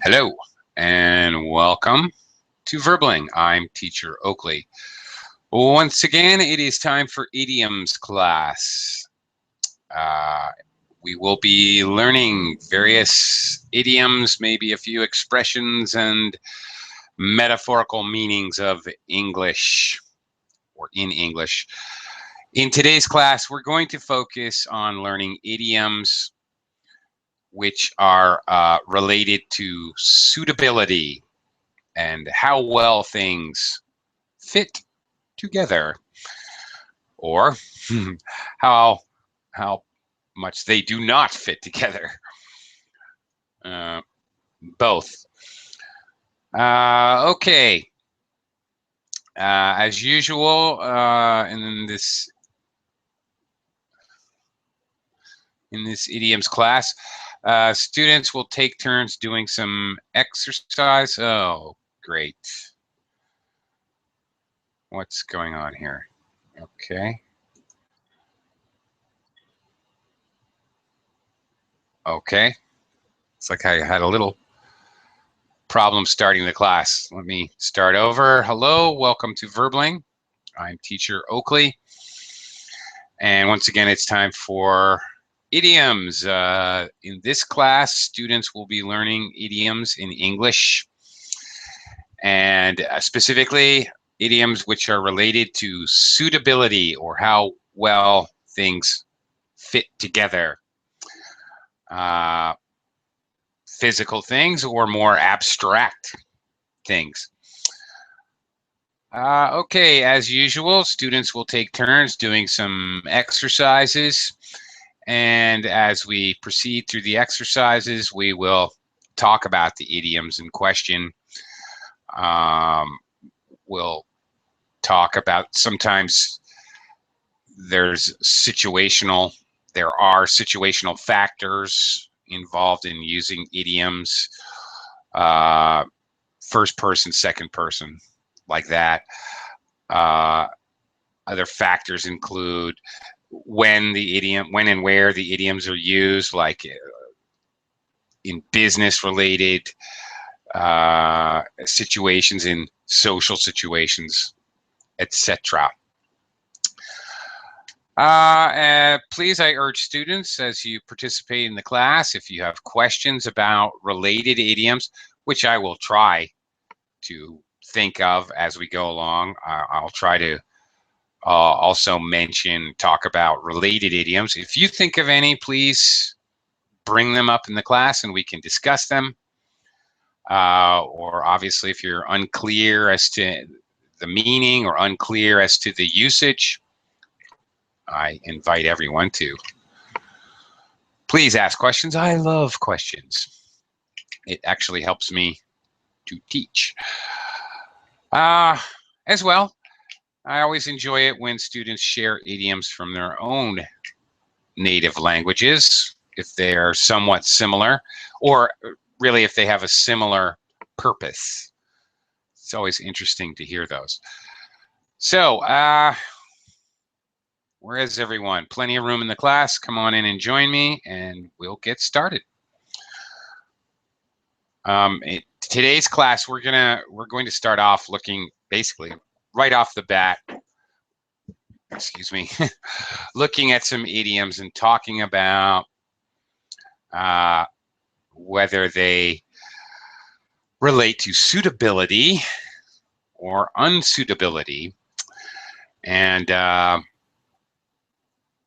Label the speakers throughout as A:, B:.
A: Hello and welcome to Verbling. I'm Teacher Oakley. Once again, it is time for Idioms class. We will be learning various idioms, maybe a few expressions and metaphorical meanings of English or in English. In today's class, we're going to focus on learning idioms which are related to suitability and how well things fit together, or how much they do not fit together. Both. Okay. As usual, in this idioms class, students will take turns doing some exercise. Oh, great. What's going on here? Okay. Okay. It's like I had a little problem starting the class. Let me start over. Hello, welcome to Verbling. I'm Teacher Oakley. And once again, it's time for idioms. In this class, students will be learning idioms in English, and specifically idioms which are related to suitability, or how well things fit together. Physical things or more abstract things. Okay, as usual, students will take turns doing some exercises. And as we proceed through the exercises, we will talk about the idioms in question. We'll talk about sometimes there are situational factors involved in using idioms, first person, second person, like that. Other factors include when and where the idioms are used, like in business-related situations, in social situations, etc. Please, I urge students, as you participate in the class, if you have questions about related idioms, which I will try to think of as we go along, I'll try to also talk about related idioms. If you think of any, please bring them up in the class and we can discuss them. Or obviously, if you're unclear as to the meaning or unclear as to the usage, I invite everyone to please ask questions. I love questions. It actually helps me to teach. As well, I always enjoy it when students share idioms from their own native languages, if they are somewhat similar, or really if they have a similar purpose. It's always interesting to hear those. So, where is everyone? Plenty of room in the class. Come on in and join me, and we'll get started. Today's class, we're going to start off looking basically right off the bat. Excuse me, looking at some idioms and talking about whether they relate to suitability or unsuitability, and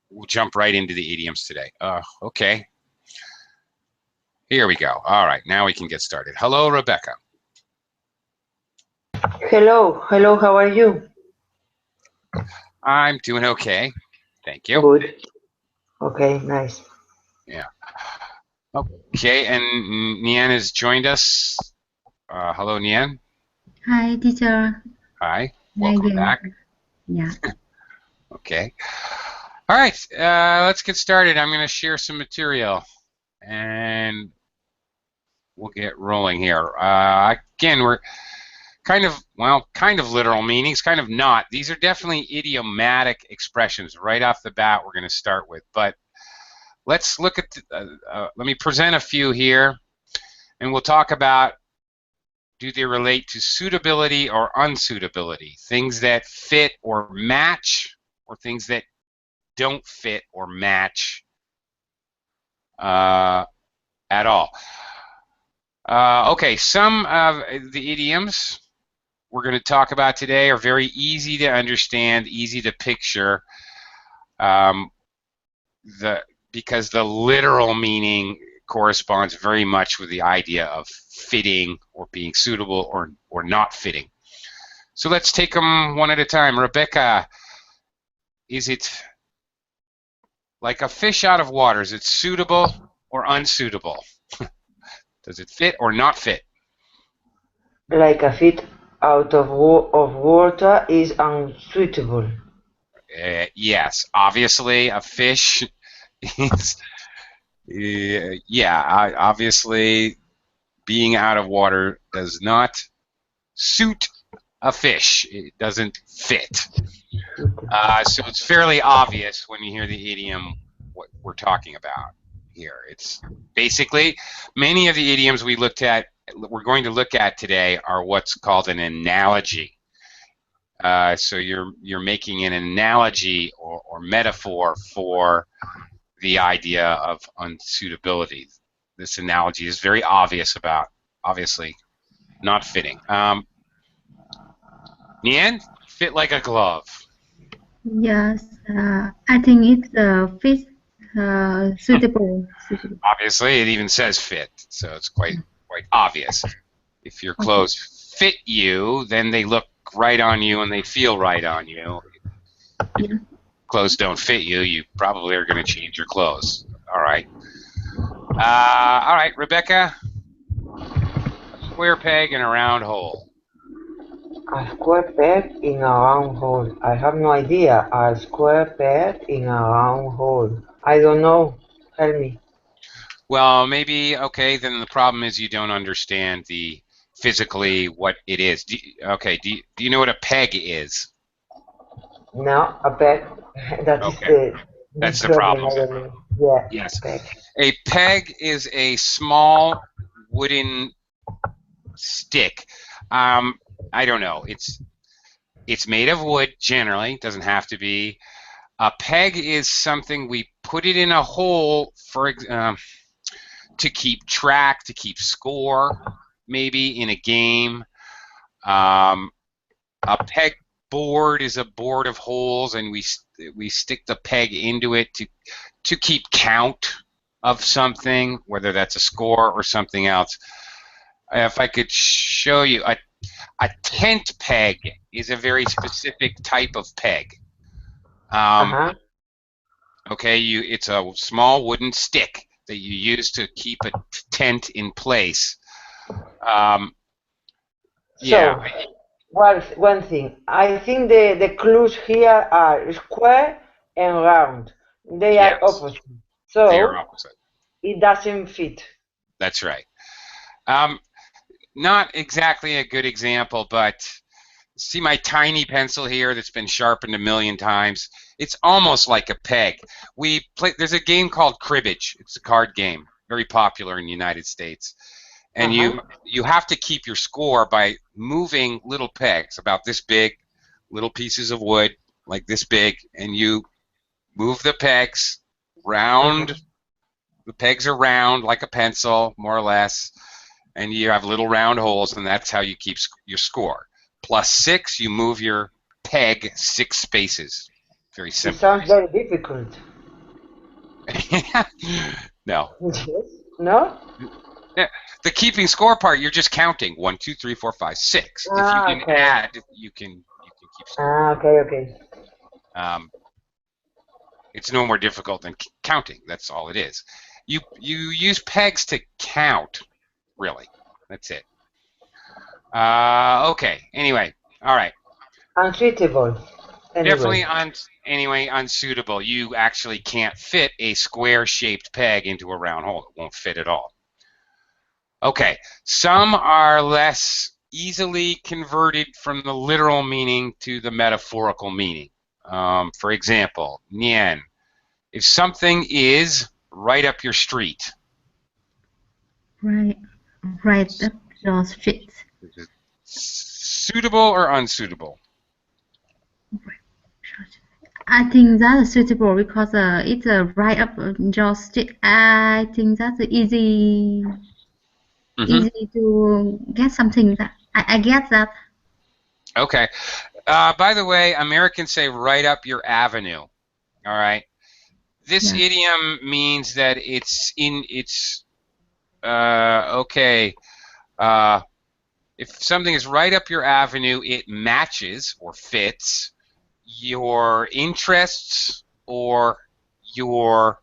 A: we'll jump right into the idioms today. Okay. Here we go. All right, now we can get started. Hello, Rebecca.
B: Hello, how are you?
A: I'm doing okay. Thank you.
B: Good. Okay, nice.
A: Yeah. Okay, and Nian has joined us. Hello, Nian.
C: Hi, teacher.
A: Hi, welcome back.
C: Yeah.
A: Okay. All right, let's get started. I'm going to share some material, and we'll get rolling here. Again, we're kind of literal meanings, kind of not. These are definitely idiomatic expressions right off the bat we're going to start with. But let's look at, let me present a few here. And we'll talk about, do they relate to suitability or unsuitability? Things that fit or match, or things that don't fit or match at all. Okay, some of the idioms we're going to talk about today are very easy to understand, easy to picture, because the literal meaning corresponds very much with the idea of fitting or being suitable or not fitting. So let's take them one at a time. Rebecca, is it like a fish out of water? Is it suitable or unsuitable? Does it fit or not fit?
B: Like a fish out of water is unsuitable.
A: Yes, obviously a fish is, yeah, obviously being out of water does not suit a fish. It doesn't fit. So it's fairly obvious when you hear the idiom what we're talking about here. It's basically, many of the idioms we're going to look at today are what's called an analogy. So you're making an analogy or metaphor for the idea of unsuitability. This analogy is very obvious about, obviously, not fitting. Nian, fit like a glove.
C: Yes, I think it's fit suitable.
A: Obviously, it even says fit, so it's quite obvious. If your clothes fit you, then they look right on you and they feel right on you. If
C: Yeah.
A: clothes don't fit you, you probably are going to change your clothes. All right. All right, Rebecca. A square peg in a round hole.
B: A square peg in a round hole. I have no idea. A square peg in a round hole. I don't know. Help me.
A: Well, maybe, okay, then the problem is you don't understand physically what it is. Do you know what a peg is?
B: No, a peg. That is
A: Okay,
B: the
A: that's
B: big
A: the
B: problem.
A: problem
B: I
A: then.
B: don't know. Yeah,
A: Yes.
B: peg.
A: A peg is a small wooden stick. I don't know. It's made of wood generally. It doesn't have to be. A peg is something we put it in a hole for to keep track, to keep score, maybe in a game. A peg board is a board of holes, and we stick the peg into it to keep count of something, whether that's a score or something else. If I could show you, a tent peg is a very specific type of peg. Okay, it's a small wooden stick that you use to keep a tent in place. Yeah.
B: So, one thing. I think the clues here are square and round. They are
A: Yes,
B: opposite.
A: they are
B: So,
A: opposite.
B: it doesn't fit.
A: That's right. Not exactly a good example, but see my tiny pencil here that's been sharpened a million times? It's almost like a peg. There's a game called cribbage. It's a card game, very popular in the United States. And you have to keep your score by moving little pegs about this big, little pieces of wood like this big, and you move the pegs round. The pegs are round like a pencil, more or less, and you have little round holes, and that's how you keep your score. +6, you move your peg 6 spaces. Very
B: It
A: simple.
B: sounds very difficult.
A: No.
B: Yes? No?
A: Yeah. The keeping score part, you're just counting 1, 2, 3, 4, 5, 6. If you can
B: Okay.
A: add, you can keep score.
B: Okay.
A: It's no more difficult than counting. That's all it is. You use pegs to count, really. That's it. Okay. Anyway, all right.
B: Unsuitable.
A: Definitely
B: Anyway.
A: unsuitable. You actually can't fit a square-shaped peg into a round hole. It won't fit at all. Okay. Some are less easily converted from the literal meaning to the metaphorical meaning. For example, Nian, if something is right up your street.
C: Right. Right up your street.
A: Is it suitable or unsuitable?
C: I think that's suitable because it's right up your street. I think that's easy to get something that I get that.
A: Okay. By the way, Americans say right up your avenue. All right. This
C: Yeah.
A: idiom means that okay. If something is right up your avenue, it matches or fits your interests or your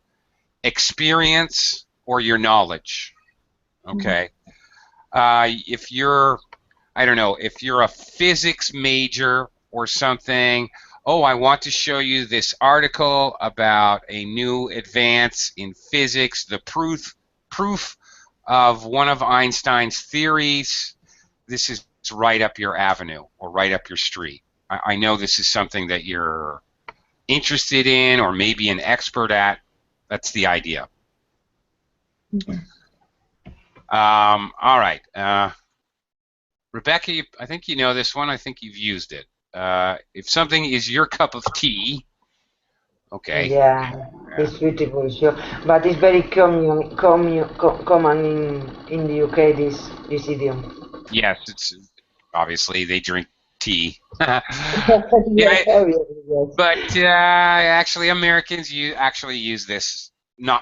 A: experience or your knowledge. Okay. If you're, I don't know, if you're a physics major or something, oh, I want to show you this article about a new advance in physics, the proof of one of Einstein's theories. This is right up your avenue or right up your street. I know this is something that you're interested in or maybe an expert at. That's the idea.
C: Yeah.
A: All right. Rebecca, I think you know this one. I think you've used it. If something is your cup of tea, okay.
B: Yeah, it's suitable, sure. But it's very common in the UK, this idiom.
A: Yes, it's obviously they drink tea.
B: Yes,
A: Yeah,
B: obviously, yes.
A: but actually Americans actually use this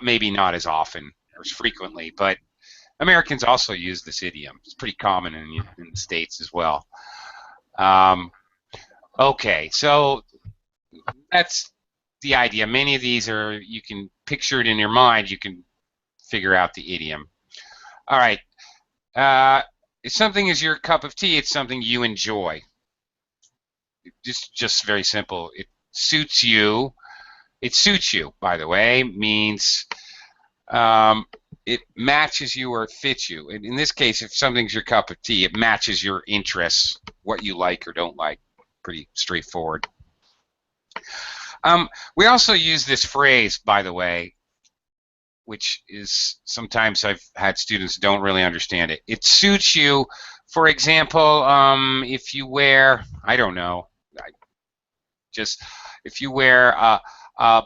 A: maybe not as often or as frequently, but Americans also use this idiom. It's pretty common in the States as well. Okay, so that's the idea. Many of these you can picture it in your mind. You can figure out the idiom. All right. If something is your cup of tea, it's something you enjoy. Just very simple. It suits you. It suits you, by the way, means it matches you or it fits you. In this case, if something's your cup of tea, it matches your interests, what you like or don't like. Pretty straightforward. We also use this phrase, by the way, which is sometimes I've had students don't really understand it. It suits you. For example, if you wear, I don't know, if you wear a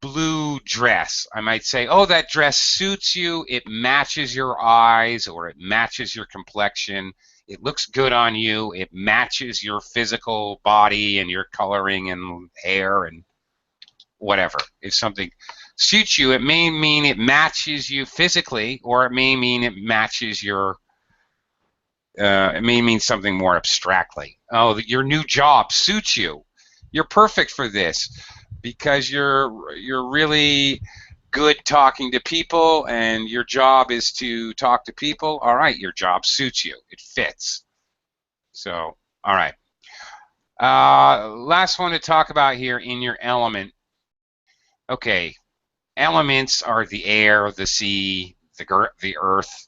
A: blue dress, I might say, oh, that dress suits you. It matches your eyes or it matches your complexion. It looks good on you. It matches your physical body and your coloring and hair and whatever. If something suits you, it may mean it matches you physically, or it may mean it matches your it may mean something more abstractly. Oh, your new job suits you. You're perfect for this because you're really good talking to people and your job is to talk to people. All right, your job suits you. It fits. So, all right. Last one to talk about here, in your element. Okay, elements are the air, the sea, the earth.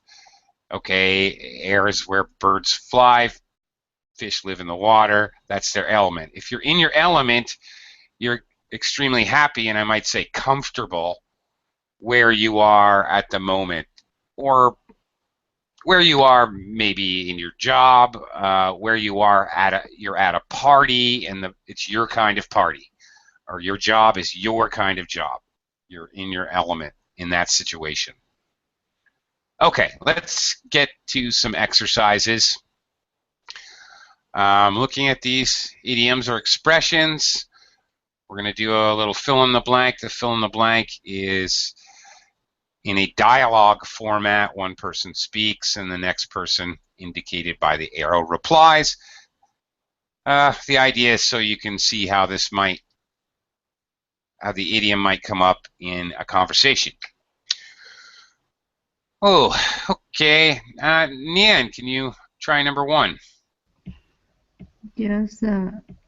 A: Okay, air is where birds fly, fish live in the water. That's their element. If you're in your element, you're extremely happy and I might say comfortable where you are at the moment, or where you are maybe in your job, where you are you're at a party and it's your kind of party, or your job is your kind of job. You're in your element in that situation. Okay, let's get to some exercises. Looking at these idioms or expressions, we're going to do a little fill in the blank. The fill in the blank is in a dialogue format. One person speaks and the next person, indicated by the arrow, replies. The idea is so you can see how the idiom might come up in a conversation. Oh, okay. Nian, can you try number one?
C: Yes.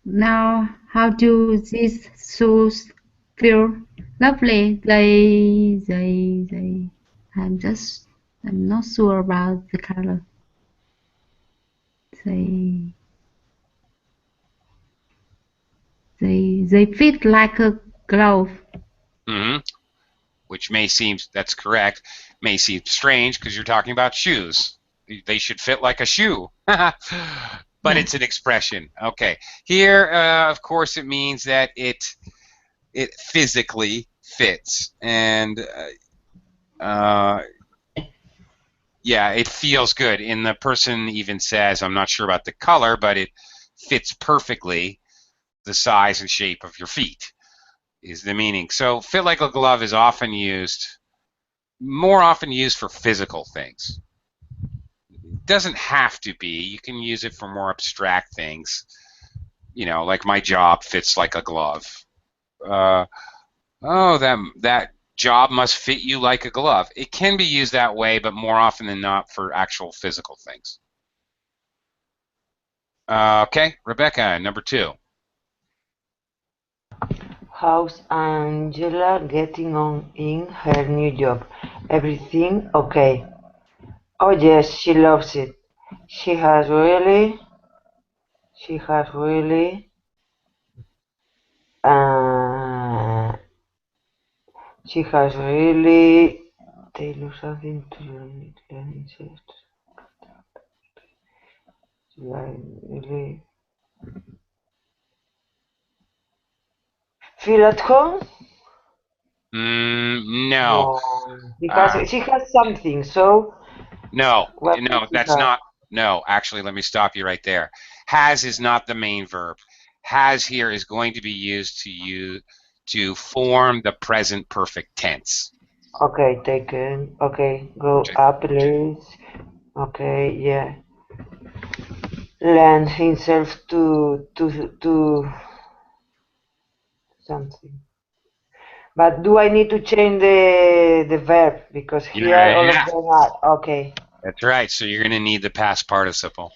C: Now, how do these shoes feel? Lovely. I'm not sure about the color. They they fit like a glove.
A: Mm-hmm. Which that's correct, may seem strange because you're talking about shoes. they should fit like a shoe. But it's an expression. Okay. Here, of course, it means that it physically fits, and yeah, it feels good. And the person even says, I'm not sure about the color, but it fits perfectly the size and shape of your feet, is the meaning. So fit like a glove is often used, more often used for physical things. It doesn't have to be. You can use it for more abstract things. You know, like my job fits like a glove. Oh, that job must fit you like a glove. It can be used that way, but more often than not for actual physical things. Okay, Rebecca, number 2.
B: How's Angela getting on in her new job? Everything okay? Oh yes, she loves it. She has really, uh, Taylor something to learning really feel at home?
A: No.
B: Because she has something, so
A: No,
B: what does
A: no,
B: she
A: that's
B: have?
A: not. No, actually, let me stop you right there. Has is not the main verb. Has here is going to be used to form the present perfect tense.
B: Okay, taken. Okay, go up, please. Okay, yeah. Lend himself to something. But do I need to change the verb? Because here all of
A: Yeah,
B: them are okay.
A: that's right. So you're going to need the past participle.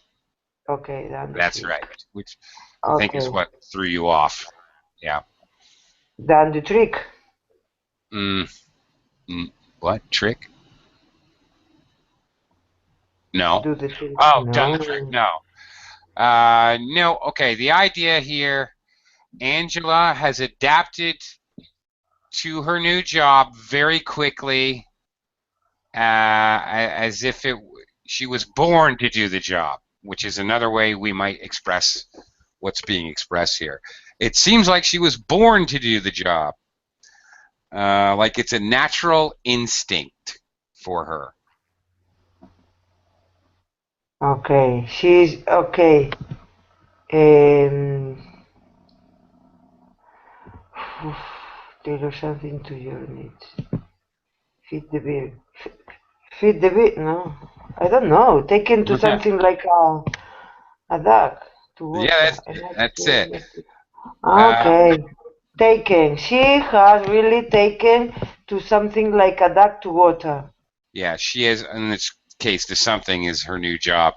B: Okay, done the
A: That's
B: trick.
A: right. Which I think is
B: Okay,
A: what threw you off. Yeah.
B: done the trick.
A: What trick? No.
B: Do the trick.
A: Oh, done the trick.
B: No.
A: No. No. Okay. The idea here, Angela has adapted to her new job very quickly, as if she was born to do the job, which is another way we might express what's being expressed here. It seems like she was born to do the job, like it's a natural instinct for her.
B: Okay, she's okay. Um, tailor something to your needs. Feed the beer. Feed the beer? No, I don't know. Taken to something like a duck to
A: Yeah,
B: water.
A: that's it.
B: Okay. Taken. She has really taken to something like a duck to water.
A: Yeah, she has, in this case, the something is her new job.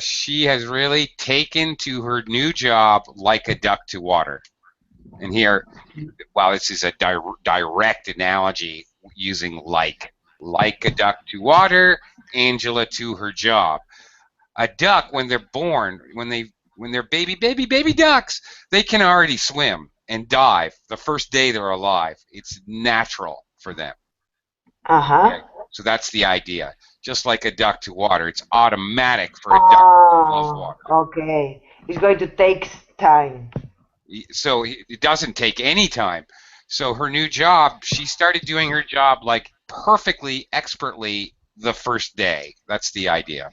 A: She has really taken to her new job like a duck to water. And here, while this is a direct analogy using like a duck to water, Angela to her job. A duck, when they're born, when they're baby ducks, they can already swim and dive the first day they're alive. It's natural for them.
B: Uh-huh.
A: Okay? So that's the idea. Just like a duck to water, it's automatic for a duck above water.
B: Okay. It's going to take time.
A: So it doesn't take any time. So her new job, she started doing her job like perfectly, expertly the first day. That's the idea.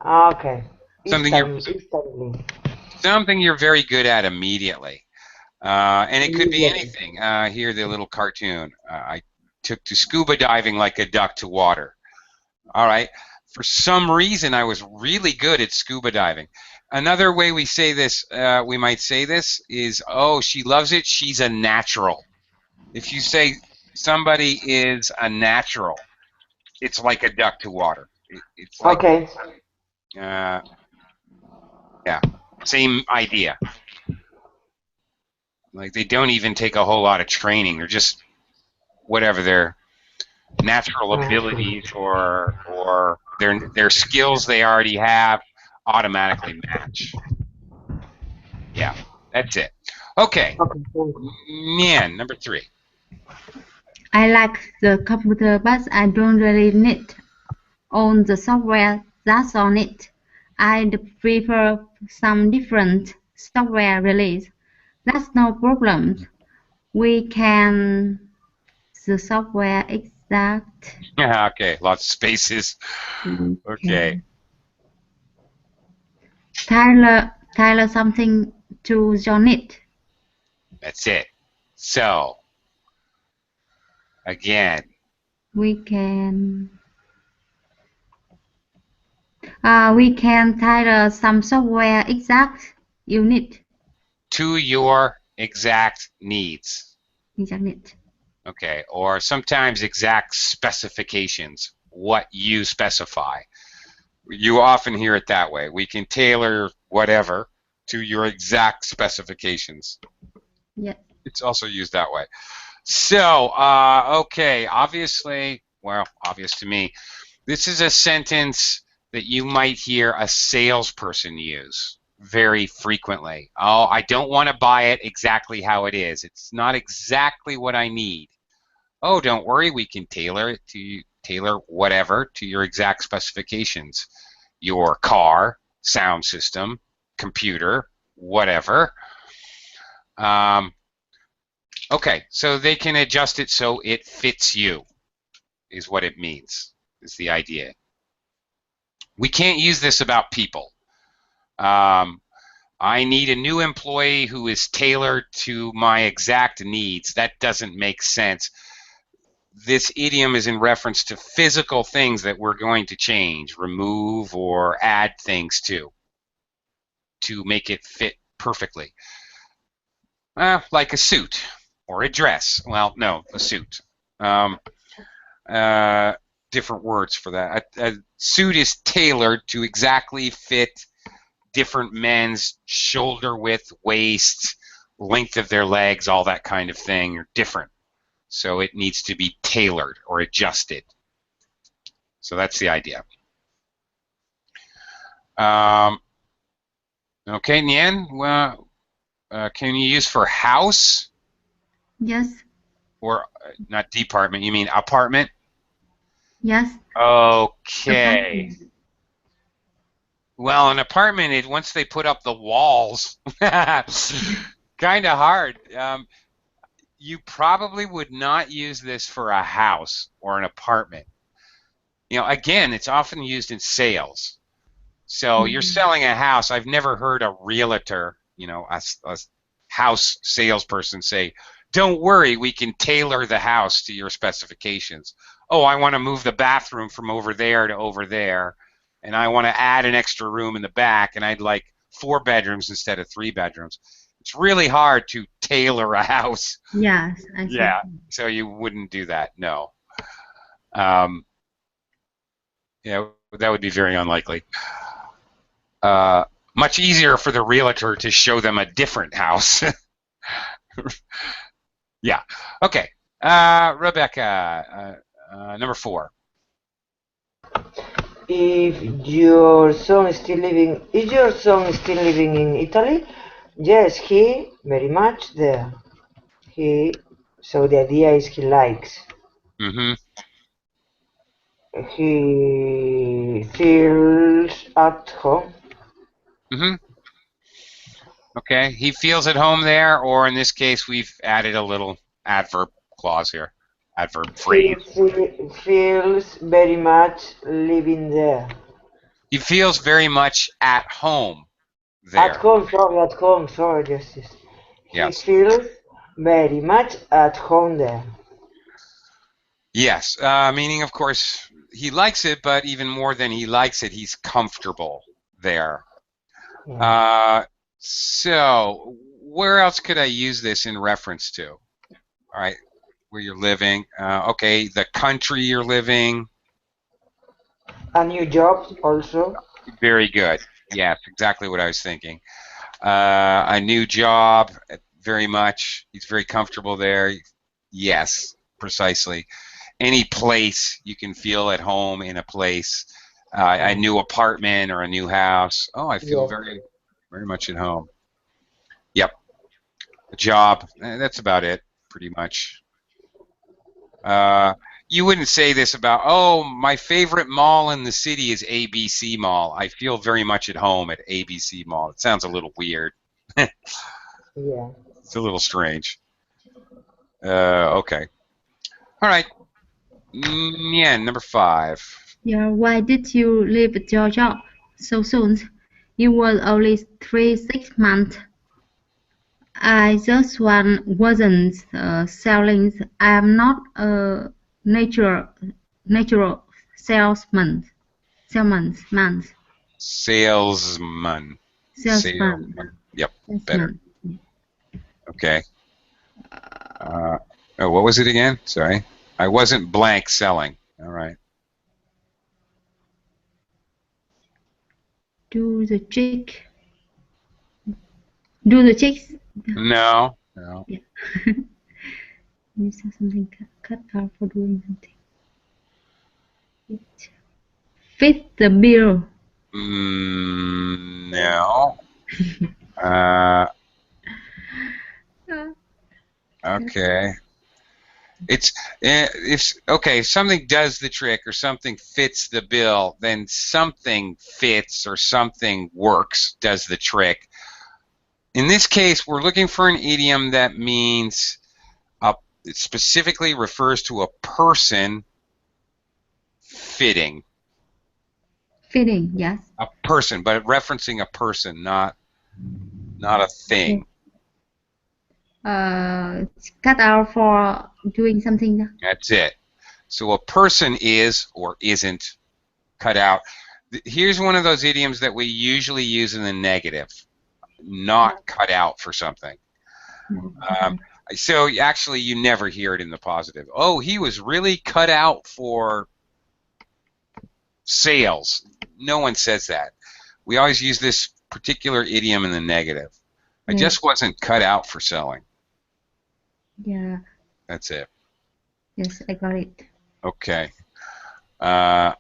B: Okay.
A: Something you're very good at immediately. And it could be anything. Here, the little cartoon. I took to scuba diving like a duck to water. All right. For some reason, I was really good at scuba diving. Another way we say this, we might say this, is, oh, she loves it. She's a natural. If you say somebody is a natural, it's like a duck to water. It's like,
B: okay.
A: Yeah, same idea. Like they don't even take a whole lot of training. They're just whatever their natural abilities or their skills they already have automatically match. Yeah, that's it. Okay. Man, number 3.
C: I like the computer, but I don't really need. on the software that's on it. I'd prefer some different software release. That's no problem. We can the software exact.
A: Yeah, okay, lots of spaces. Okay.
C: Tailor something to your need.
A: That's it. So, again,
C: We can tailor some software exact unit.
A: to your exact needs.
C: Exact need.
A: Okay, or sometimes exact specifications, what you specify. You often hear it that way. We can tailor whatever to your exact specifications.
C: Yeah.
A: It's also used that way. So, okay, obviously, well, obvious to me, this is a sentence that you might hear a salesperson use very frequently. Oh, I don't want to buy it exactly how it is. It's not exactly what I need. Oh, don't worry, we can tailor it to tailor whatever to your exact specifications. Your car, sound system, computer, whatever. Okay, so they can adjust it so it fits you, is what it means, is the idea. We can't use this about people. I need a new employee who is tailored to my exact needs. That doesn't make sense. This idiom is in reference to physical things that we're going to change, remove, or add things to make it fit perfectly. Like a suit or a dress. Well, no, a suit. Different words for that. A suit is tailored to exactly fit different men's shoulder width, waist, length of their legs, all that kind of thing are different. So it needs to be tailored or adjusted. So that's the idea. Okay, Nien, well, can you use for house?
C: Yes.
A: Or not department, you mean apartment?
C: Yes.
A: Okay. Well, an apartment, once they put up the walls, kind of hard. You probably would not use this for a house or an apartment. You know, again, it's often used in sales. So you're selling a house. I've never heard a realtor, you know, a house salesperson say, don't worry, we can tailor the house to your specifications. Oh, I want to move the bathroom from over there to over there, and I want to add an extra room in the back, and I'd like 4 bedrooms instead of 3 bedrooms. It's really hard to tailor a house.
C: Yes, I see.
A: Yeah, so you wouldn't do that, no. Yeah, that would be very unlikely. Much easier for the realtor to show them a different house. Yeah. Okay. Rebecca, number 4.
B: Is your son still living in Italy? Yes, he very much there. So the idea is he likes.
A: Mm-hmm.
B: He feels at home.
A: Mm-hmm. Okay. He feels at home there, or in this case, we've added a little adverb clause here. Adverb phrase.
B: He feels very much living there.
A: He feels very much at home there.
B: At home, sorry, yes. He
A: Yes.
B: feels very much at home there.
A: Yes. Meaning, of course, he likes it, but even more than he likes it, he's comfortable there.
B: Yeah.
A: So where else could I use this in reference to? All right, where you're living. Okay, the country you're living.
B: A new job also.
A: Very good. Yes, exactly what I was thinking. A new job, very much. He's very comfortable there. Yes, precisely. Any place you can feel at home in a place. A new apartment or a new house. Oh, I feel very much at home. Yep. A job. That's about it, pretty much. You wouldn't say this about, oh, my favorite mall in the city is ABC Mall. I feel very much at home at ABC Mall. It sounds a little weird.
B: Yeah.
A: It's a little strange. Okay. All right. Yeah, number 5.
C: Yeah, why did you leave your job so soon? You were only 6 months. I just wasn't selling. I am not a natural salesman. Salesman.
A: Salesman.
C: Salesman.
A: Salesman. Yep, better.
C: Salesman.
A: Okay. Oh, what was it again? Sorry. I wasn't blank selling. All right.
C: Do the trick. Do the tricks.
A: No. No.
C: Yeah. You saw something cut out for doing something. Fit the bill.
A: No. Okay. It's if okay, if something does the trick or something fits the bill, then something fits or something works, does the trick. In this case, we're looking for an idiom that means it specifically refers to a person fitting.
C: Fitting, yes.
A: A person, but referencing a person, not a thing.
C: Cut out for doing something.
A: That's it. So a person is or isn't cut out. Here's one of those idioms that we usually use in the negative. Not cut out for something. So actually you never hear it in the positive. Oh, he was really cut out for sales. No one says that. We always use this particular idiom in the negative. I just wasn't cut out for selling.
C: Yeah.
A: That's it.
C: Yes, I got it.
A: Okay. And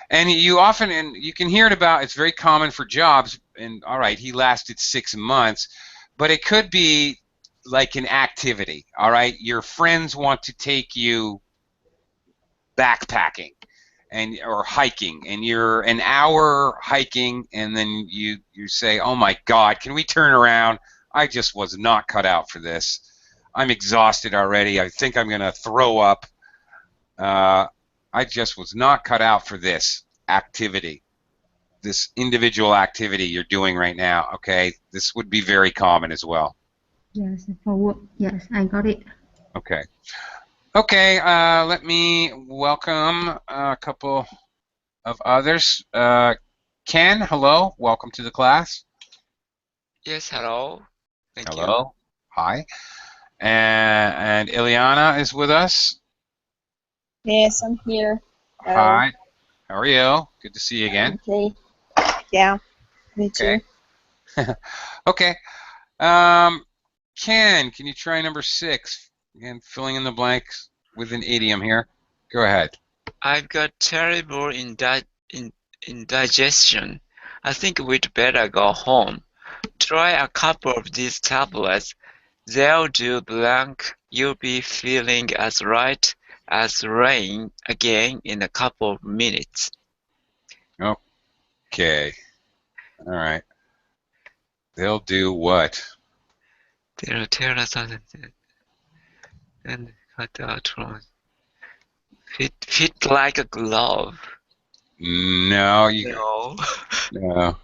A: you often, and you can hear it about, it's very common for jobs, and all right, he lasted 6 months, but it could be like an activity, all right? Your friends want to take you backpacking or hiking, and you're an hour hiking, and then you say, oh my God, can we turn around? I just was not cut out for this. I'm exhausted already. I think I'm going to throw up. I just was not cut out for this activity, this individual activity you're doing right now. Okay, this would be very common as well.
C: Yes, for work. Yes, I got it.
A: Okay. Okay, let me welcome a couple of others. Ken, hello. Welcome to the class.
D: Yes, hello. Thank you.
A: Hello. Hi. And Ileana is with us.
E: Yes, I'm here.
A: Hi. How are you? Good to see you again.
E: Okay. Yeah, me too.
A: Okay. Ken, can you try number 6? Again, filling in the blanks with an idiom here. Go ahead.
D: I've got terrible indigestion. I think we'd better go home. Try a couple of these tablets. They'll do blank. You'll be feeling as right as rain again in a couple of minutes.
A: Okay. All right. They'll do what?
D: They'll tell us something and cut out from fit like a glove.
A: No, no.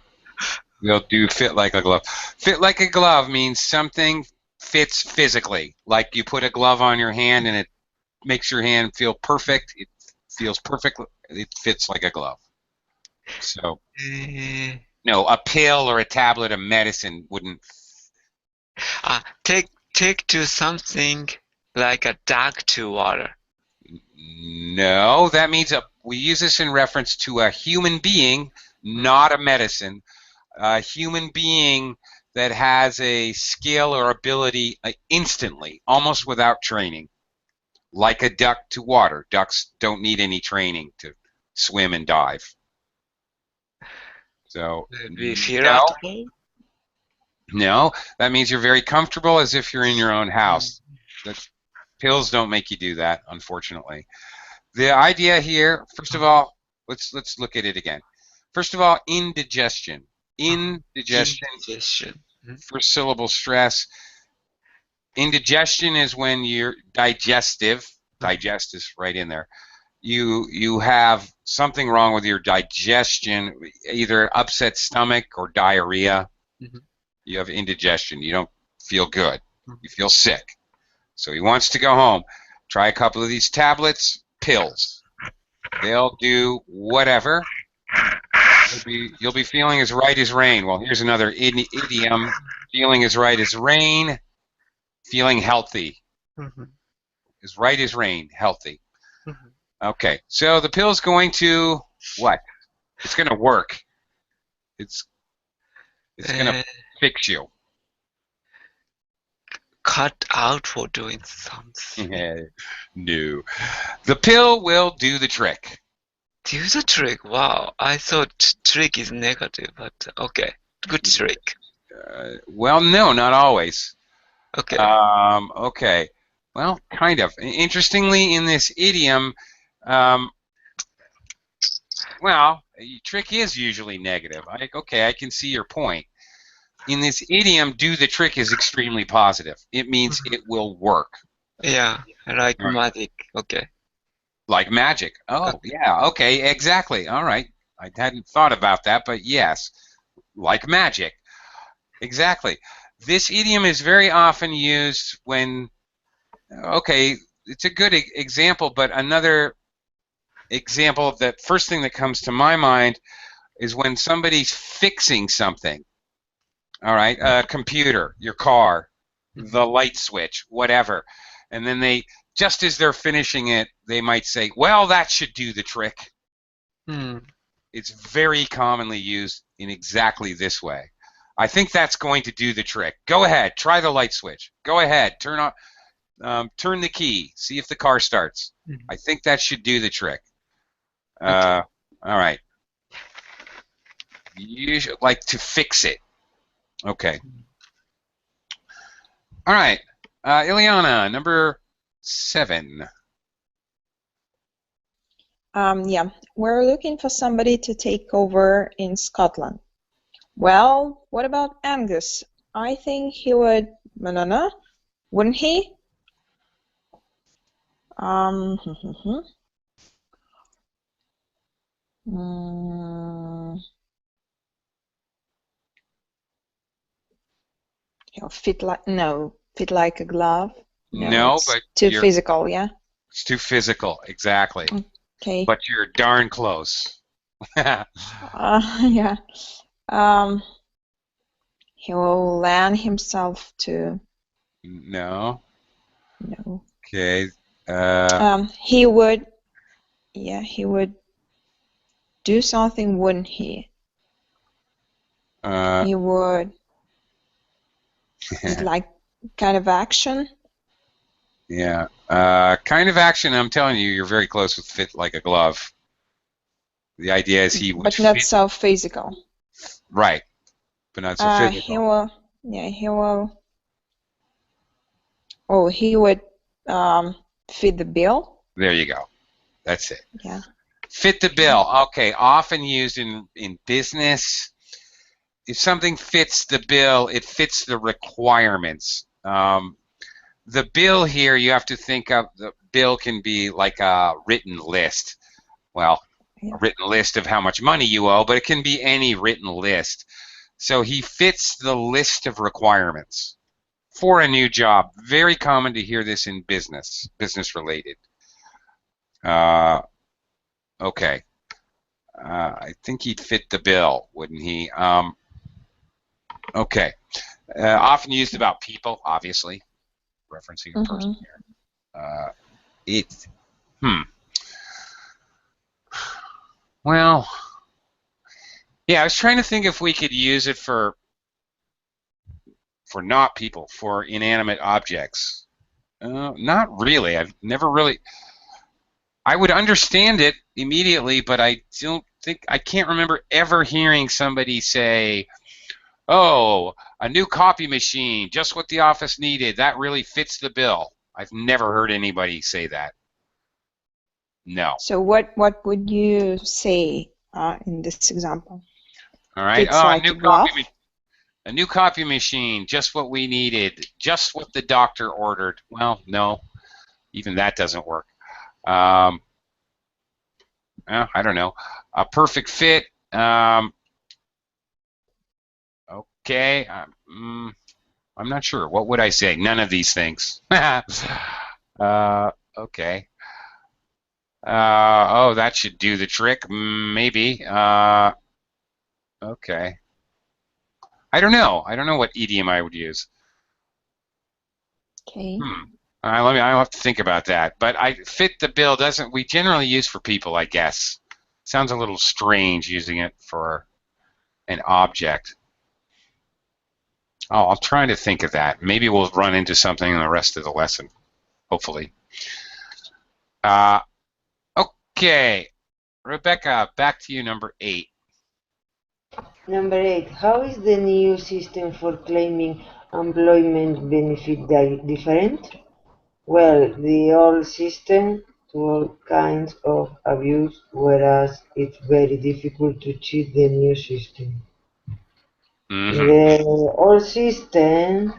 A: They'll do fit like a glove. Fit like a glove means something fits physically. Like you put a glove on your hand and it makes your hand feel perfect. It feels perfect. It fits like a glove. So, no, a pill or a tablet of medicine wouldn't.
D: Take to something like a duck to water.
A: No, that means we use this in reference to a human being, not a medicine. A human being that has a skill or ability instantly, almost without training, like a duck to water. Ducks don't need any training to swim and dive. So, no, that means you're very comfortable, as if you're in your own house. Pills don't make you do that, unfortunately. The idea here, first of all, let's look at it again. First of all, indigestion. Indigestion.
D: Indigestion.
A: First syllable stress. Indigestion is when you're digestive. Digest is right in there. You have something wrong with your digestion, either upset stomach or diarrhea. You have indigestion. You don't feel good. You feel sick. So he wants to go home. Try a couple of these tablets, pills. They'll do whatever. You'll be feeling as right as rain. Well, here's another idiom. Feeling as right as rain. Feeling healthy. As right as rain. Healthy. Okay. So the pill's going to what? It's going to work. It's going to fix you.
D: Cut out for doing something.
A: No. The pill will do the trick.
D: Do the trick. Wow. I thought trick is negative, but okay. Good trick.
A: Well, no, not always.
D: Okay.
A: Okay. Well, kind of. Interestingly, in this idiom, well, trick is usually negative. Okay, I can see your point. In this idiom, do the trick is extremely positive. It means it will work.
D: Yeah, like magic. Okay.
A: Like magic. Oh, yeah. Okay, exactly. All right. I hadn't thought about that, but yes, like magic. Exactly. This idiom is very often used when, okay, it's a good example, but another example, that first thing that comes to my mind is when somebody's fixing something. All right, a computer, your car, the light switch, whatever. And then they, just as they're finishing it, they might say, well, that should do the trick. It's very commonly used in exactly this way. I think that's going to do the trick. Go ahead, try the light switch. Go ahead, turn the key, see if the car starts. I think that should do the trick. All right. You should like to fix it. Okay. All right. Ileana, number 7.
E: Yeah, we're looking for somebody to take over in Scotland. Well, what about Angus? I think he would, wouldn't he? He'll fit like a glove.
A: No,
E: it's
A: but
E: too physical, yeah.
A: It's too physical, exactly.
E: Okay.
A: But you're darn close.
E: Yeah. He will lend himself to.
A: No.
E: No.
A: Okay.
E: He would. Yeah, he would do something, wouldn't he? He would. It's like kind of action.
A: Yeah. Kind of action. I'm telling you, you're very close with fit like a glove. The idea is he would.
E: But not so physical.
A: Right. But not so physical.
E: He will. Yeah, he will. Oh, he would fit the bill.
A: There you go. That's it.
E: Yeah.
A: Fit the bill. Okay. Often used in business. If something fits the bill, it fits the requirements. The bill here, you have to think of, the bill can be like a written list. Well, a written list of how much money you owe, but it can be any written list. So he fits the list of requirements for a new job. Very common to hear this in business related. Okay. I think he'd fit the bill, wouldn't he? Okay. Often used about people, obviously. Referencing a person here. Well, yeah, I was trying to think if we could use it for not people, for inanimate objects. Not really. I've never really. I would understand it immediately, but I can't remember ever hearing somebody say, "Oh, a new copy machine, just what the office needed. That really fits the bill." I've never heard anybody say that. No.
E: So what would you say in this example?
A: All right.
E: It's
A: Oh,
E: like a bluff.
A: A new copy machine, just what we needed, just what the doctor ordered. Well, no, even that doesn't work. I don't know. A perfect fit. Okay. I'm not sure. What would I say? None of these things. Okay. Oh, that should do the trick. Maybe. Okay. I don't know. I don't know what idiom I would use.
E: Okay.
A: I'll have to think about that. But I fit the bill doesn't we generally use for people, I guess. Sounds a little strange using it for an object. Oh, I'll try to think of that. Maybe we'll run into something in the rest of the lesson, hopefully. Okay, Rebecca, back to you, number 8.
B: Number 8. How is the new system for claiming employment benefit different? Well, the old system to all kinds of abuse, whereas it's very difficult to cheat the new system. The old system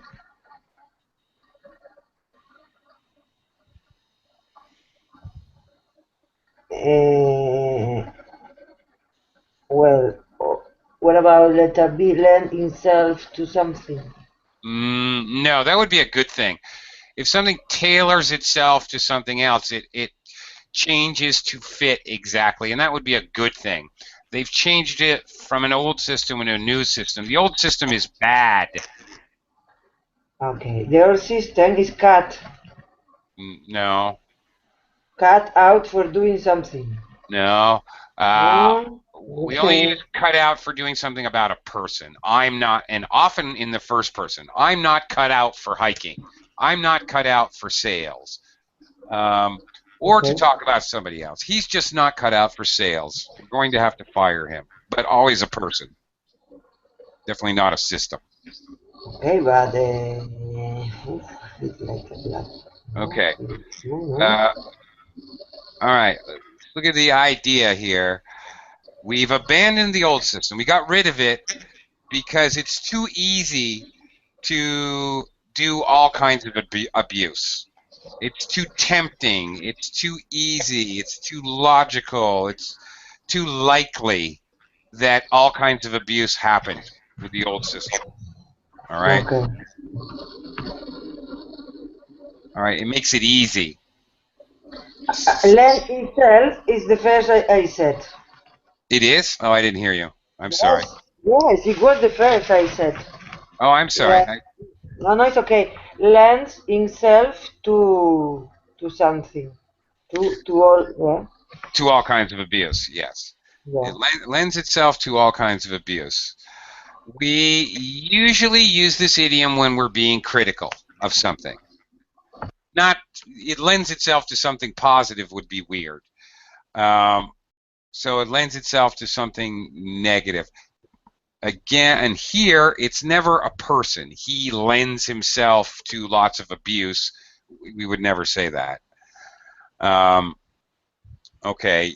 B: well, what about letter B, lend itself to something?
A: No, that would be a good thing. If something tailors itself to something else, it changes to fit exactly, and that would be a good thing. They've changed it from an old system to a new system. The old system is bad.
B: Okay, the old system is cut.
A: No.
B: Cut out for doing something.
A: No.
B: No?
A: We only use cut out for doing something about a person. I'm not, and often in the first person. I'm not cut out for hiking. I'm not cut out for sales. Or to talk about somebody else. He's just not cut out for sales. We're going to have to fire him. But always a person. Definitely not a system.
B: Okay, but it's like a black.
A: Okay.
B: No.
A: All right. Look at the idea here. We've abandoned the old system. We got rid of it because it's too easy to do all kinds of abuse. It's too tempting. It's too easy. It's too logical. It's too likely that all kinds of abuse happened with the old system. All right?
B: Okay.
A: All right. It makes it easy.
B: Lend itself is the first I said.
A: It is? Oh, I didn't hear you. I'm sorry.
B: Yes, it was the first I said.
A: Oh, I'm sorry.
B: Yeah. No, it's okay. Lends himself to something. To all, yeah.
A: To all kinds of abuse, yes.
B: Yeah.
A: It lends itself to all kinds of abuse. We usually use this idiom when we're being critical of something. It lends itself to something positive would be weird. So it lends itself to something negative. Again, and here, it's never a person. He lends himself to lots of abuse. We would never say that. Okay.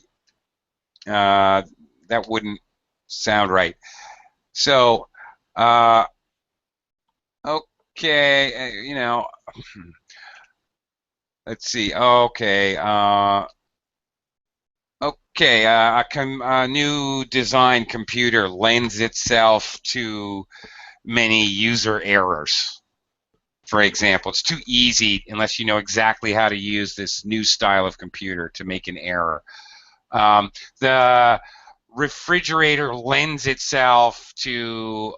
A: That wouldn't sound right. So, okay, let's see. Okay. Okay, a new design computer lends itself to many user errors. For example, it's too easy unless you know exactly how to use this new style of computer to make an error. The refrigerator lends itself to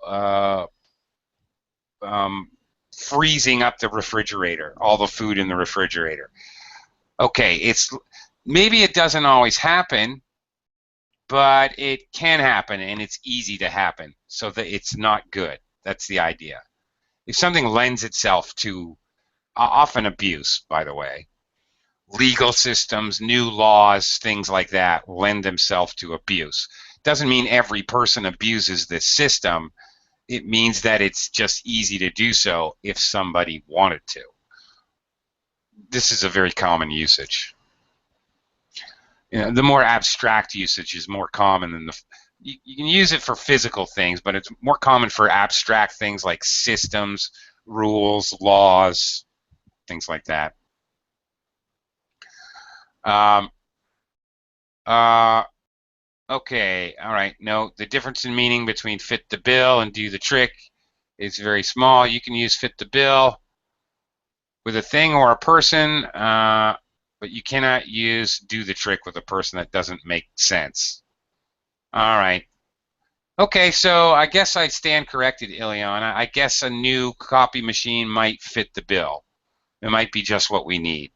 A: freezing up the refrigerator, all the food in the refrigerator. Okay, maybe it doesn't always happen, but it can happen, and it's easy to happen, so that it's not good. That's the idea. If something lends itself to, often abuse, by the way, legal systems, new laws, things like that lend themselves to abuse. Doesn't mean every person abuses this system. It means that it's just easy to do so if somebody wanted to. this is a very common usage. The more abstract usage is more common than you can use it for physical things, but it's more common for abstract things like systems, rules, laws, things like that. Okay, all right. No, the difference in meaning between fit the bill and do the trick is very small. You can use fit the bill with a thing or a person, but you cannot use do the trick with a person. That doesn't make sense. All right. Okay, so I guess I stand corrected, Ileana. I guess a new copy machine might fit the bill. It might be just what we need.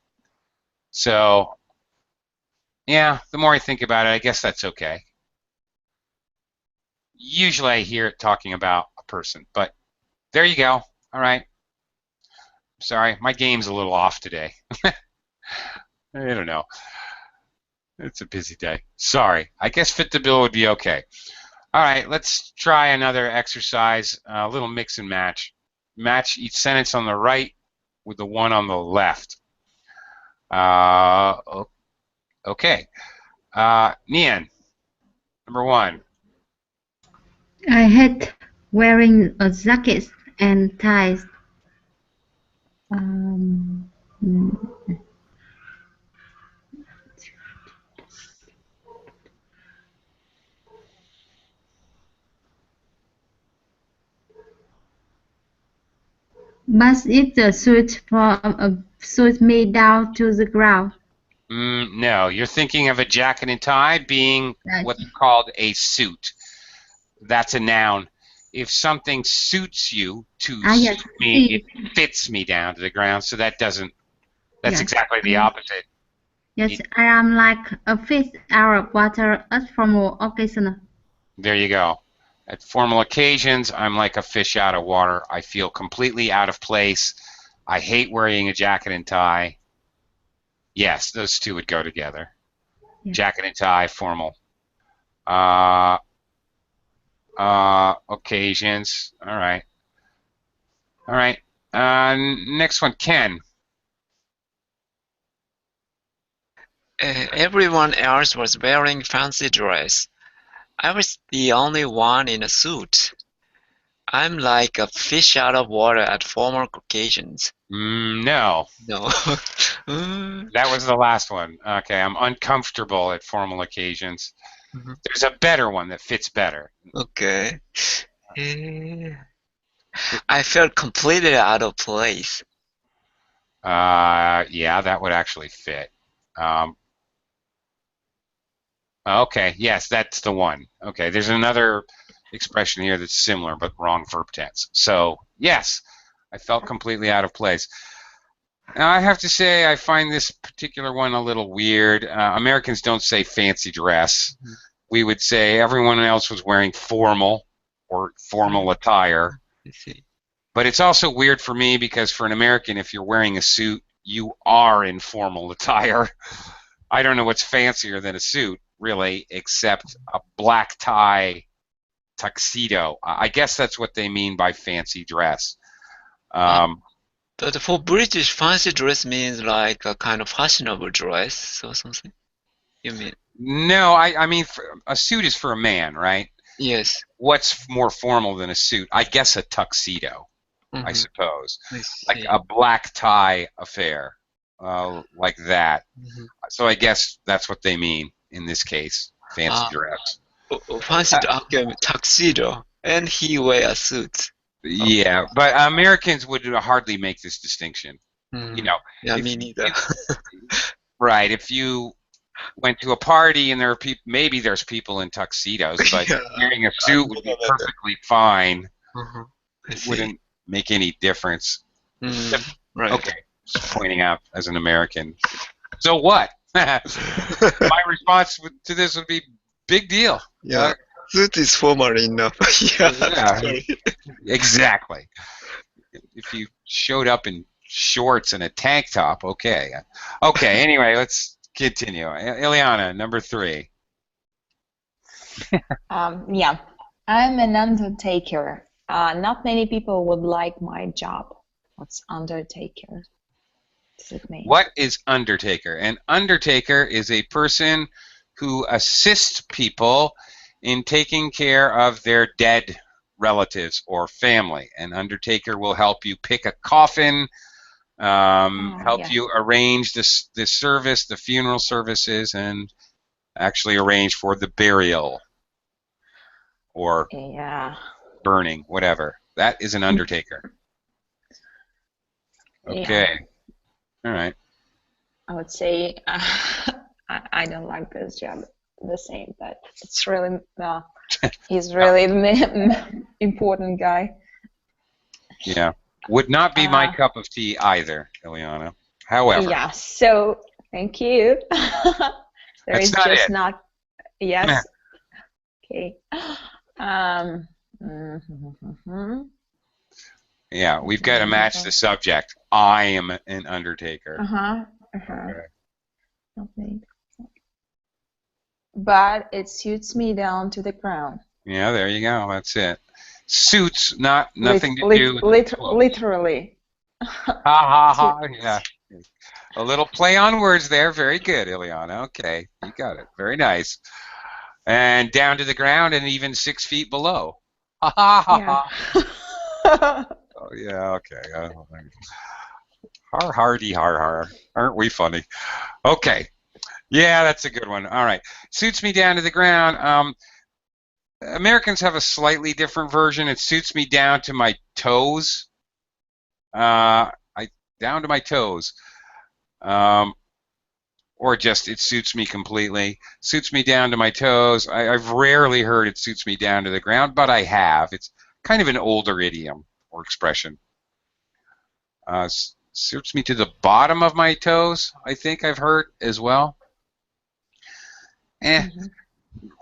A: So, yeah, the more I think about it, I guess that's okay. Usually I hear it talking about a person, but there you go. All right. Sorry, my game's a little off today. I don't know. It's a busy day. Sorry. I guess fit the bill would be okay. All right, let's try another exercise, a little mix and match. Match each sentence on the right with the one on the left. Okay. Nian, number 1.
C: I hate wearing a jacket and ties. But it's a suit me down to the ground.
A: No, you're thinking of a jacket and tie being what's called a suit. That's a noun. If something suits you to suit me, it fits me down to the ground. So that doesn't. That's exactly the opposite.
C: Yes, I am like a fish out of water at formal occasion.
A: There you go. At formal occasions, I'm like a fish out of water. I feel completely out of place. I hate wearing a jacket and tie. Yes, those two would go together. Yeah. Jacket and tie, formal. Occasions. All right. All right. Next one, Ken.
D: Everyone else was wearing fancy dress. I was the only one in a suit. I'm like a fish out of water at formal occasions.
A: No.
D: No.
A: That was the last one. Okay, I'm uncomfortable at formal occasions. There's a better one that fits better.
D: Okay. I felt completely out of place.
A: Yeah, that would actually fit. Okay, yes, that's the one. Okay, there's another expression here that's similar but wrong verb tense. So, yes, I felt completely out of place. Now, I have to say I find this particular one a little weird. Americans don't say fancy dress. We would say everyone else was wearing formal or formal attire. But it's also weird for me because for an American, if you're wearing a suit, you are in formal attire. I don't know what's fancier than a suit, really, except a black tie tuxedo. I guess that's what they mean by fancy dress.
D: But for British, fancy dress means like a kind of fashionable dress or something. You mean?
A: No, I mean a suit is for a man, right?
D: Yes.
A: What's more formal than a suit? I guess a tuxedo, I suppose. Like a black tie affair, like that. So I guess that's what they mean in this case, fancy dress.
D: Fancy tuxedo, and he wear a suit.
A: Yeah, but Americans would hardly make this distinction. You know.
D: Yeah, me neither.
A: Right. If you went to a party and there are people, maybe there's people in tuxedos, but wearing a suit would be perfectly fine. It wouldn't make any difference.
D: Right.
A: Okay. Just pointing out as an American. So what? My response to this would be big deal.
D: Yeah. Suit is formal enough.
A: Yeah. Exactly. If you showed up in shorts and a tank top, okay. Okay, anyway, let's continue. Ileana, number 3.
E: Yeah, I'm an undertaker. Not many people would like my job. What's undertaker? does it mean?
A: What is Undertaker? An Undertaker is a person who assists people in taking care of their dead relatives or family. An Undertaker will help you pick a coffin, help
E: Yeah.
A: you arrange this service, the funeral services, and actually arrange for the burial or
E: Yeah.
A: burning, whatever. That is an Undertaker. Okay.
E: Yeah.
A: All right.
E: I would say I don't like this job the same, but it's really he's really the important guy.
A: Yeah. Would not be my cup of tea either, Ileana. However.
E: Yeah. So thank you. There
A: That's
E: is
A: not
E: just
A: it.
E: not. Yes. Okay. Mhm.
A: Yeah, we've got to match the subject. I am an Undertaker. Okay.
E: Okay. But it suits me down to the ground.
A: Yeah, there you go. That's it. Suits, nothing to do with clothes.
E: Literally.
A: Ha ha ha. Yeah. A little play on words there. Very good, Ileana. Okay, you got it. Very nice. And down to the ground and even 6 feet below. Ha ha ha ha. Oh yeah. Okay. Har hardy har har. Aren't we funny? Okay. Yeah, that's a good one. All right. Suits me down to the ground. Americans have a slightly different version. It suits me down to my toes. Down to my toes. Or just it suits me completely. Suits me down to my toes. I've rarely heard it suits me down to the ground, but I have. It's kind of an older idiom or expression. Suits me to the bottom of my toes, I think I've heard as well.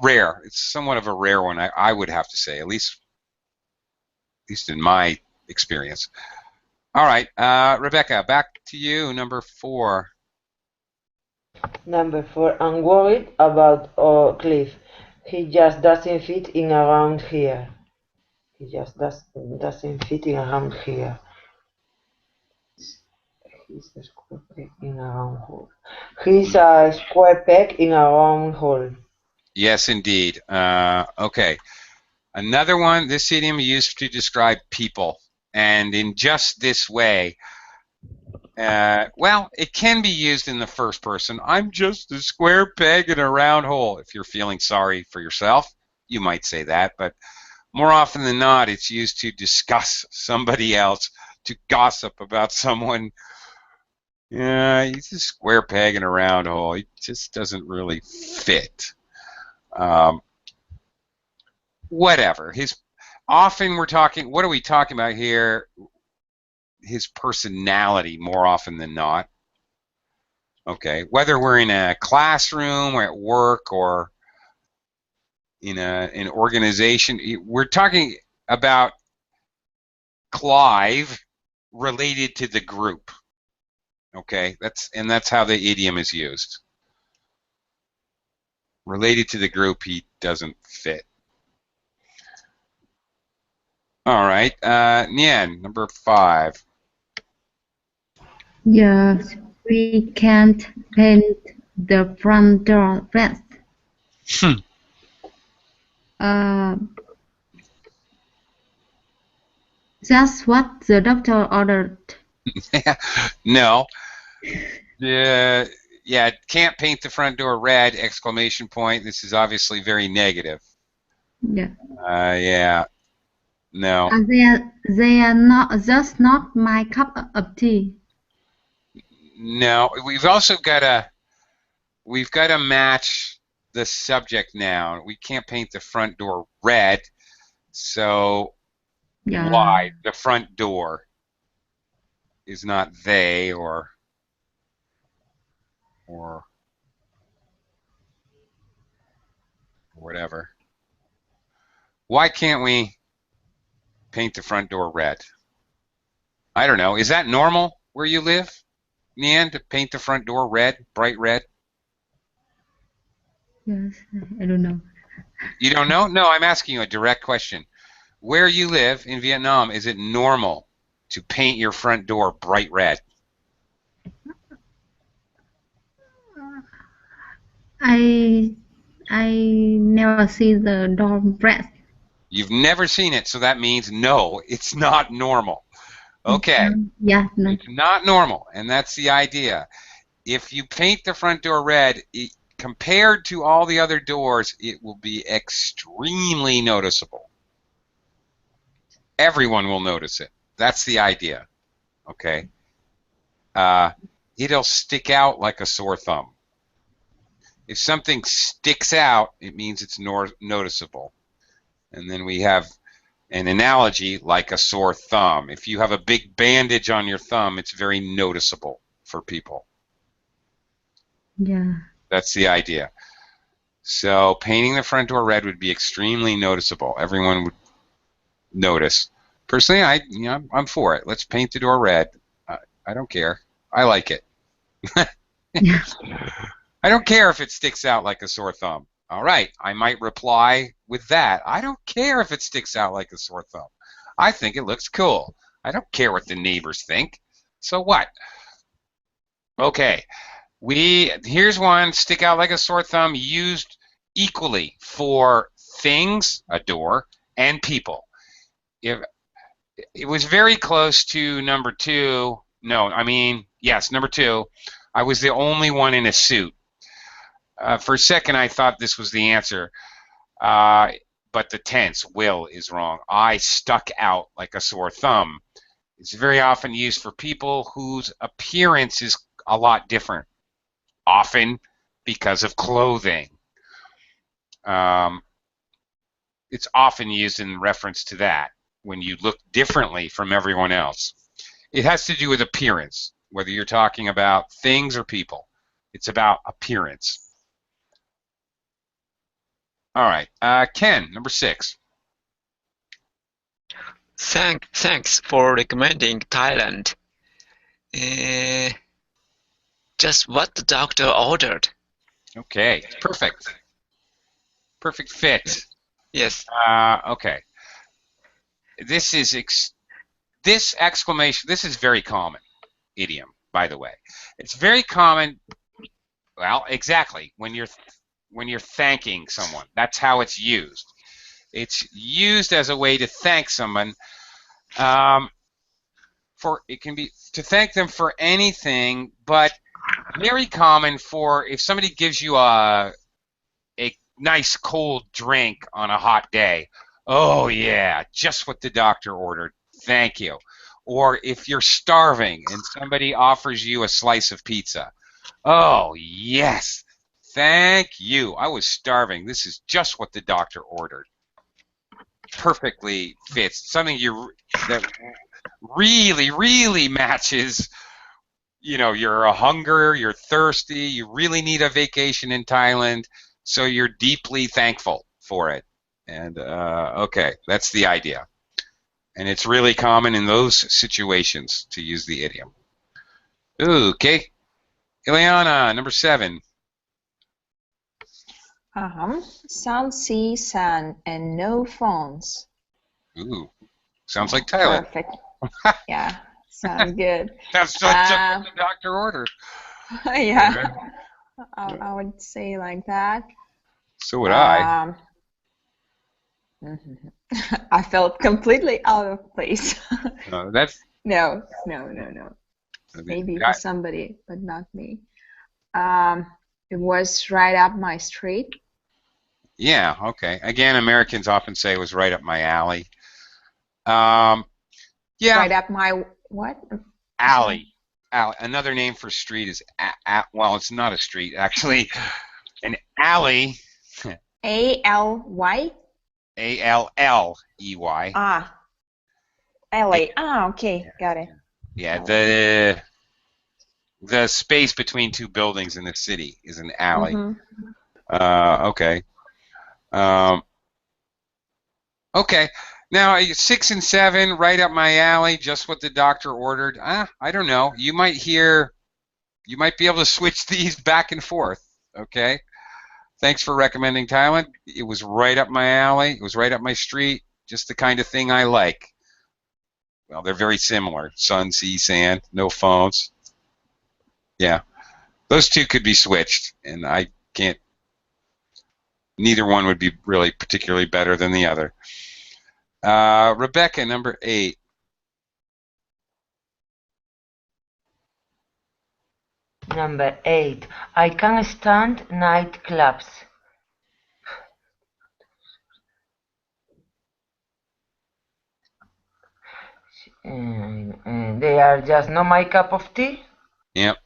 A: Rare. It's somewhat of a rare one, I would have to say, at least in my experience. All right, Rebecca, back to you, number 4.
B: Number 4, I'm worried about Cliff. He just doesn't fit in around here. He just doesn't fit in around here. He's a square peg in a round hole. He's a square peg in a round hole.
A: Yes, indeed. Okay. Another one, this idiom used to describe people, and in just this way. Well, it can be used in the first person. I'm just a square peg in a round hole. If you're feeling sorry for yourself, you might say that, but more often than not, it's used to discuss somebody else, to gossip about someone. Yeah, he's a square peg in a round hole. He just doesn't really fit. Whatever. Often we're talking, what are we talking about here? His personality more often than not. Okay, whether we're in a classroom or at work or in an organization, we're talking about Clive related to the group. Okay, that's how the idiom is used. Related to the group, he doesn't fit. All right, Nian, number 5.
C: Yes, we can't paint the front door red. That's what the doctor ordered.
A: No. Yeah, can't paint the front door red! Exclamation point. This is obviously very negative.
C: Yeah.
A: Yeah. No.
C: They are not just not my cup of tea.
A: No. We've also got to match the subject noun. We can't paint the front door red. So why? The front door is not they or whatever. Why can't we paint the front door red? I don't know. Is that normal where you live, Nian, to paint the front door red, bright red?
C: Yes, I don't know.
A: You don't know? No, I'm asking you a direct question. Where you live in Vietnam, is it normal to paint your front door bright red?
C: I never see the door press.
A: You've never seen it, so that means no, it's not normal. Okay,
C: Yeah, no.
A: it's not normal, and that's the idea. If you paint the front door red, compared to all the other doors, it will be extremely noticeable. Everyone will notice it. That's the idea. Okay. It'll stick out like a sore thumb. If something sticks out, it means it's noticeable. And then we have an analogy like a sore thumb. If you have a big bandage on your thumb, it's very noticeable for people.
C: Yeah.
A: That's the idea. So painting the front door red would be extremely noticeable. Everyone would notice. Personally, I'm for it. Let's paint the door red. I don't care. I like it.
C: Yeah.
A: I don't care if it sticks out like a sore thumb. All right, I might reply with that. I don't care if it sticks out like a sore thumb. I think it looks cool. I don't care what the neighbors think. So what? Okay, here's one, stick out like a sore thumb, used equally for things, a door, and people. If it was very close to number 2. No, I mean, yes, number 2. I was the only one in a suit. For a second, I thought this was the answer, but the tense, will, is wrong. I stuck out like a sore thumb. It's very often used for people whose appearance is a lot different, often because of clothing. It's often used in reference to that, when you look differently from everyone else. It has to do with appearance, whether you're talking about things or people. It's about appearance. All right, Ken, number 6.
D: Thanks for recommending Thailand. Just what the doctor ordered.
A: Okay, perfect. Perfect fit.
D: Yes.
A: Okay. This exclamation. This is very common idiom, by the way. It's very common. Well, exactly when you're thanking someone. That's how it's used. It's used as a way to thank someone. It can be to thank them for anything, but very common for if somebody gives you a nice cold drink on a hot day. Oh yeah, just what the doctor ordered. Thank you. Or if you're starving and somebody offers you a slice of pizza. Oh yes, thank you. I was starving. This is just what the doctor ordered. Perfectly fits. Something that really, really matches. You're a hunger, you're thirsty, you really need a vacation in Thailand, so you're deeply thankful for it. And okay, that's the idea. And it's really common in those situations to use the idiom. Ooh, okay. Ileana, number 7.
E: Sun, sea, sun, and no phones.
A: Ooh, sounds like Thailand.
E: Perfect. Yeah, sounds good.
A: That's just what the doctor ordered.
E: Yeah, I would say like that.
A: So would I.
E: I felt completely out of place.
A: That's
E: No. Maybe for somebody, but not me. It was right up my street.
A: Yeah, okay. Again, Americans often say it was right up my alley. Yeah.
E: Right up my what?
A: Alley. Another name for street is well, it's not a street actually. An alley.
E: A-L-Y.
A: A-L-L-E-Y.
E: Alley. Okay, got it.
A: Yeah, the space between two buildings in the city is an alley. Okay. Okay. Now 6 and 7, right up my alley. Just what the doctor ordered. I don't know. You might be able to switch these back and forth. Okay. Thanks for recommending Thailand. It was right up my alley. It was right up my street. Just the kind of thing I like. Well, they're very similar. Sun, sea, sand, no phones. Yeah. Those two could be switched, and I can't. Neither one would be really particularly better than the other. Rebecca, number 8.
B: Number 8. I can't stand nightclubs. They are just not my cup of tea.
A: Yep.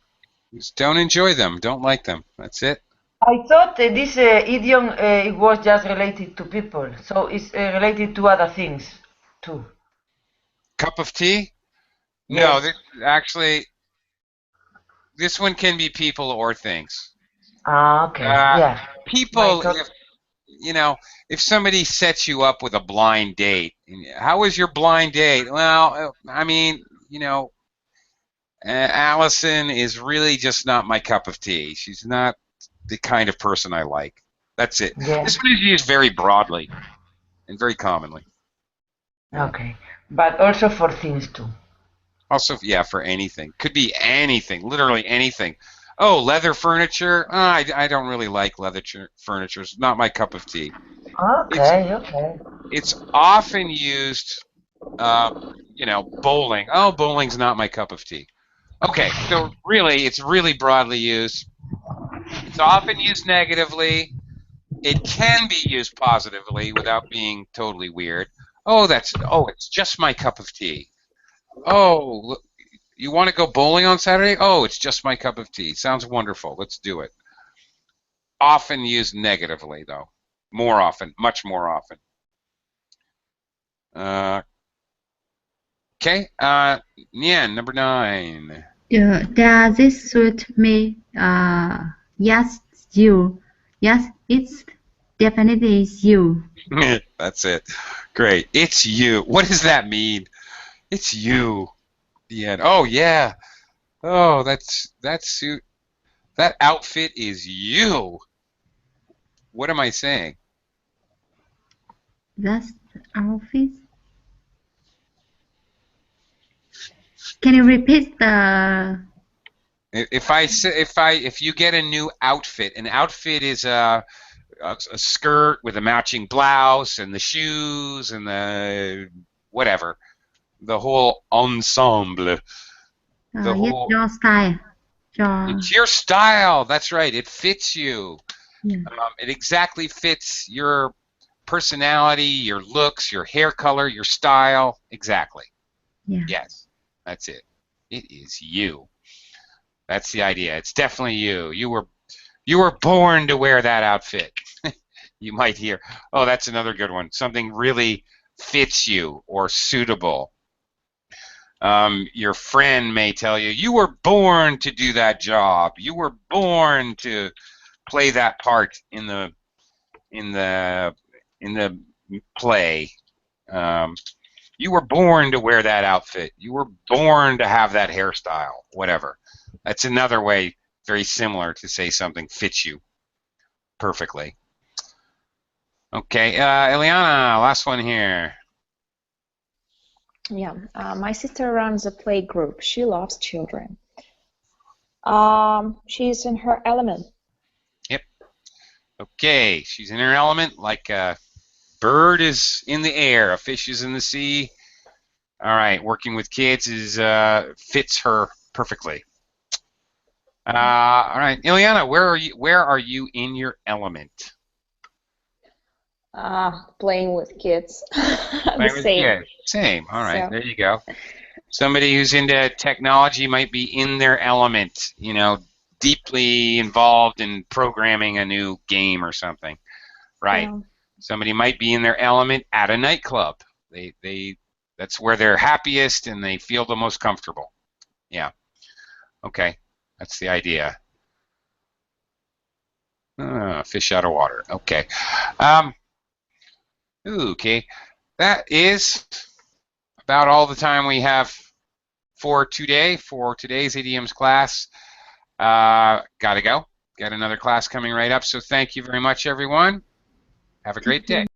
A: Just don't enjoy them. Don't like them. That's it.
B: I thought this idiom it was just related to people, so it's related to other things too.
A: Cup of tea?
B: Yes.
A: No, actually, this one can be people or things.
B: Okay. Yeah.
A: People, if somebody sets you up with a blind date, how was your blind date? Well, I mean, Allison is really just not my cup of tea. She's not the kind of person I like. That's it.
B: Yeah.
A: This one is used very broadly and very commonly.
B: Okay. But also for things too.
A: Also, yeah, for anything. Could be anything, literally anything. Oh, leather furniture? I don't really like leather furniture. It's not my cup of tea.
B: Okay.
A: It's often used, bowling. Oh, bowling's not my cup of tea. Okay, so really, it's really broadly used. It's often used negatively. It can be used positively without being totally weird. It's just my cup of tea. Oh, look, you want to go bowling on Saturday? Oh, it's just my cup of tea. Sounds wonderful. Let's do it. Often used negatively, though. More often, much more often. Okay, Nian, number 9.
C: Does it suit me? Yes, you. Yes, it's definitely you.
A: That's it. Great. It's you. What does that mean? It's you. The end. Oh yeah. Oh, that suit. That outfit is you. What am I saying?
C: That's the outfit. Can you repeat the?
A: If you get a new outfit, an outfit is a skirt with a matching blouse and the shoes and the whatever, the whole ensemble.
C: It's your style.
A: It's your style. That's right. It fits you.
C: Yeah.
A: It exactly fits your personality, your looks, your hair color, your style. Exactly.
C: Yeah.
A: Yes, that's it. It is you. That's the idea. It's definitely you. You were born to wear that outfit. You might hear, oh, that's another good one. Something really fits you or suitable. Your friend may tell you, you were born to do that job. You were born to play that part in the play. You were born to wear that outfit. You were born to have that hairstyle. Whatever. That's another way, very similar, to say something fits you perfectly. Okay, Eliana, last one here.
E: Yeah, my sister runs a play group. She loves children. She's in her element.
A: Yep. Okay, she's in her element, like a bird is in the air, a fish is in the sea. All right, working with kids fits her perfectly. All right, Ileana, where are you in your element?
E: Playing with kids.
A: Playing with kids. Same. All right, so. There you go. Somebody who's into technology might be in their element, deeply involved in programming a new game or something. Right. Yeah. Somebody might be in their element at a nightclub. That's where they're happiest and they feel the most comfortable. Yeah. Okay. That's the idea. Fish out of water. Okay. Okay. That is about all the time we have for today's idioms class. Gotta go. Got another class coming right up. So thank you very much, everyone. Have a great day.